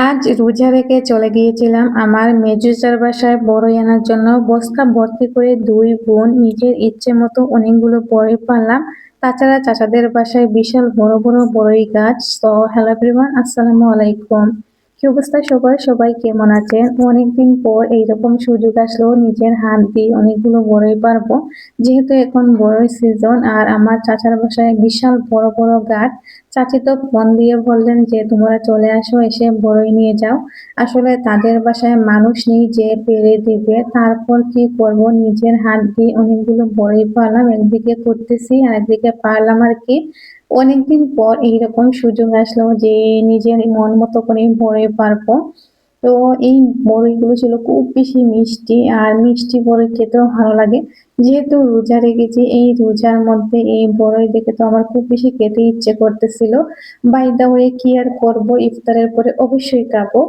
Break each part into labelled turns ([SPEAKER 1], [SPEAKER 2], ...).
[SPEAKER 1] আজ রোজা রেখে চলে গিয়েছিলাম আমার মেজুজার বাসায় বড়ই আনার জন্য। বস্তা ভর্তি করে দুই বোন নিজের ইচ্ছে মতো অনেকগুলো বড়ই পারলাম। তাছাড়া চাচাদের বাসায় বিশাল বড় বড় বড়ই গাছ। তো হ্যালো এভরিওয়ান, আসসালামু আলাইকুম। কি অবস্থা সবার? সবাই কেমন আছেন? অনেকদিন পর এইরকম সুযোগ আসলো নিজের হাত দিয়ে অনেকগুলো বড়ই পারবো, যেহেতু এখন বড়ই সিজন। আর আমার চাচার বাসায় বিশাল বড় বড় গাছ। চাচি তো ফোন দিয়ে বললেন যে তোমরা চলে আসো, এসে বড়ই নিয়ে যাও। আসলে তাদের বাসায় মানুষ নেই যে পেরে দিবে। তারপর কি করব, নিজের হাত দিয়ে অনেকগুলো বড়ই পারলাম, একদিকে করতেছি আর একদিকে পারলাম আর কি। অনেকদিন পর এইরকম সুযোগ আসলো যে নিজের মন মতো করে বড়ই পারবো। তো এই বড়ইগুলো ছিল খুব বেশি মিষ্টি, আর মিষ্টি বড়ই খেতেও ভালো লাগে। যেহেতু রোজা রেখেছি, এই রোজার মধ্যে এই বড়ই দেখে তো আমার খুব বেশি খেতে ইচ্ছে করতেছিল। বাই দা ওয়ে, কি আর করবো, ইফতারের পরে অবশ্যই খাবো।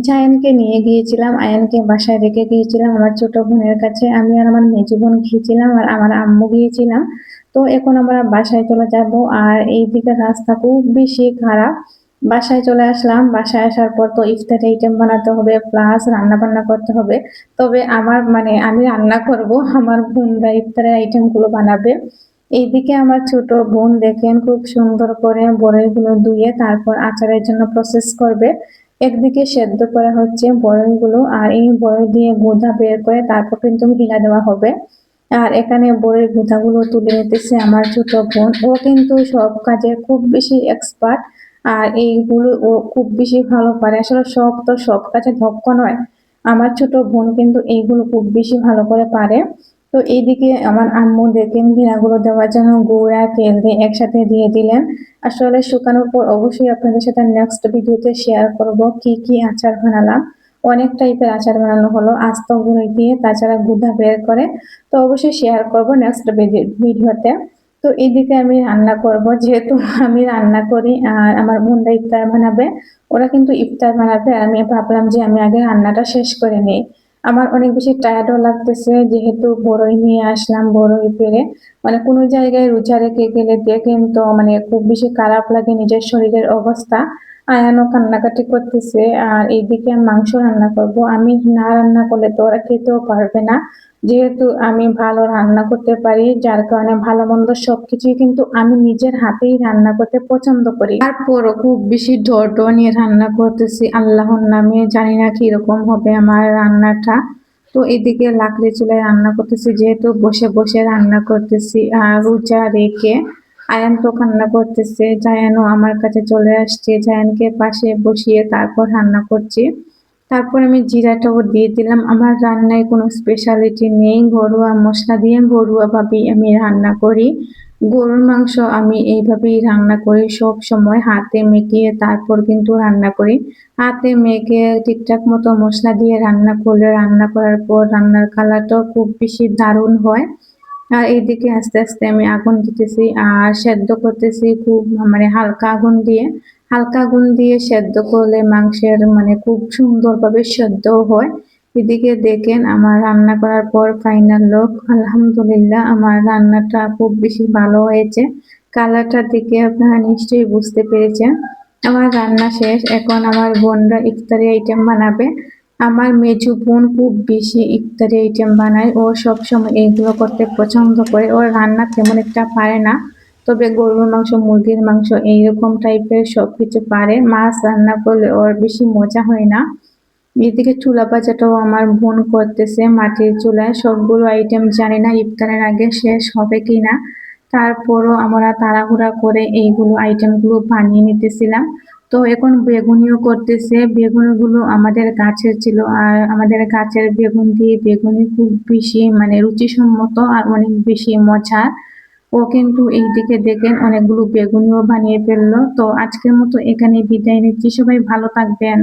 [SPEAKER 1] জায়ানকে নিয়ে গিয়েছিলাম, আয়ানকে বাসায় রেখে গিয়েছিলাম আমার ছোট বোনের কাছে। আমি আর আমার মেজো বোন গিয়েছিলাম আর আমার আম্মু গিয়েছিলাম। তো এখন আমরা বাসায় চলে যাব। আর এইদিকে রাস্তা খুব বেশি খারাপ। বাসায় চলে আসলাম। বাসায় আসার পর তো ইফতারি আইটেম বানাতে হবে, প্লাস রান্না বান্না করতে হবে। তবে আমার মানে আমি রান্না করব, আমার বোনরা ইফতারের আইটেম গুলো বানাবে। এইদিকে আমার ছোট বোন দেখেন খুব সুন্দর করে বড়ইগুলো ধুয়ে তারপর আচারের জন্য প্রসেস করবে। একদিকে সেদ্ধ করা হচ্ছে বড়ইগুলো, আর এই বড়ই দিয়ে গুঁদা বের করে তারপর কিন্তু হিলা দেওয়া হবে। আর এখানে বড়ির গুঁতাগুলো তুলে নিতেছে আমার ছোট বোন। ও কিন্তু সব কাজে খুব বেশি এক্সপার্ট। আর এইগুলো ও খুব বেশি ভালো পারে। আসলে সব তো সব কাজে দক্ষ নয়। আমার ছোট বোন কিন্তু এইগুলো খুব বেশি ভালো করে পারে। তো এইদিকে আমার আম্মু দেখেন ঘিরাগুলো দেওয়ার জন্য গুড় আর তেল দিয়ে একসাথে দিয়ে দিলেন। আসলে শুকানোর পর অবশ্যই আপনাদের সাথে নেক্সট ভিডিওতে শেয়ার করব কি কি আচার বানালাম। অনেক টাইপের আচার বানানো হলো আস্ত গুঁড়ো দিয়ে, তাছাড়া গুঁদা বের করে। তো অবশ্যই শেয়ার করব নেক্সট ভিডিওতে। তো এইদিকে আমি রান্না করব, যেহেতু আমি রান্না করি আর আমার বোনরা ইফতার বানাবে। ওরা কিন্তু ইফতার বানাবে, আর আমি ভাবলাম যে আমি আগে রান্নাটা শেষ করে নিই। আমার অনেক বেশি টায়ার্ডও লাগতেছে, যেহেতু বড়ই নিয়ে আসলাম, বড়ই পেরে মানে কোনো জায়গায় রোজা রেখে গেলে দেখেন তো মানে খুব বেশি খারাপ লাগে নিজের শরীরের অবস্থা। আয়ানও কান্নাকাটি করতেছে। আর এইদিকে মাংস রান্না করব। আমি না রান্না করলে তো ওরা খেতেও পারবে না। যেহেতু আমি ভালো রান্না করতে পারি, যার কারণে ভালো মন্দ সবকিছুই কিন্তু আমি নিজের হাতেই রান্না করতে পছন্দ করি। তারপরও খুব বেশি ধৈর্য নিয়ে রান্না করতেছি আল্লাহর নামে, জানি না কিরকম হবে আমার রান্নাটা। তো এদিকে লাকড়ি চুলায় রান্না করতেছি, যেহেতু বসে বসে রান্না করতেছি আর রোজা রেখে। আয়ান তো কান্না করতেছে, জায়ানও আমার কাছে চলে আসছে, জায়ানকে পাশে বসিয়ে তারপর রান্না করছি। তারপর আমি জিরাটাও দিয়ে দিলাম। আমার রান্নায় কোনো স্পেশালিটি নেই, ঘরোয়া মশলা দিয়ে ঘরোয়া ভাবেই আমি রান্না করি। গরুর মাংস আমি এইভাবেই রান্না করি, সব সময় হাতে মেখে তারপর কিন্তু রান্না করি। হাতে মেখে ঠিকঠাক মতো মশলা দিয়ে রান্না করলে রান্না করার পর রান্নার কালারটাও খুব বেশি দারুণ হয়। আর এইদিকে আস্তে আস্তে আমি আগুন দিতেছি আর সেদ্ধ করতেছি খুব মানে হালকা আগুন দিয়ে। হালকা আগুন দিয়ে সেদ্ধ করলে মাংসের মানে খুব সুন্দরভাবে সেদ্ধ হয়। এদিকে দেখেন আমার রান্না করার পর ফাইনাল লুক, আলহামদুলিল্লাহ আমার রান্নাটা খুব বেশি ভালো হয়েছে। কালারটার দিকে আপনারা নিশ্চয়ই বুঝতে পেরেছেন। আমার রান্না শেষ, এখন আমার বোনরা ইফতারি আইটেম বানাবে। আমার মেজো বোন খুব বেশি ইফতারি আইটেম বানায়, ও সবসময় এইগুলো করতে পছন্দ করে। ওর রান্না তেমন একটা পারে না, তবে গরুর মাংস, মুরগির মাংস এইরকম টাইপের সবকিছু পারে। মাছ রান্না করলে ওর বেশি মজা হয় না। এদিকে চুলা ভাজাটাও আমার বোন করতেছে মাটির চুলায়। সবগুলো আইটেম জানি না ইফতারের আগে শেষ হবে কিনা, তারপরও আমরা তাড়াহুড়া করে এইগুলো আইটেমগুলো বানিয়ে নিতেছিলাম। তো এখন বেগুনিও করতেছে। বেগুনগুলো আমাদের গাছের ছিল, আর আমাদের গাছের বেগুন দিয়ে বেগুনি খুব বেশি মানে রুচিসম্মত আর অনেক বেশি মজার। ও কিন্তু এইদিকে দেখেন অনেকগুলো বেগুনিও বানিয়ে ফেললো। তো আজকের মতো এখানে বিদায় নিচ্ছি, সবাই ভালো থাকবেন।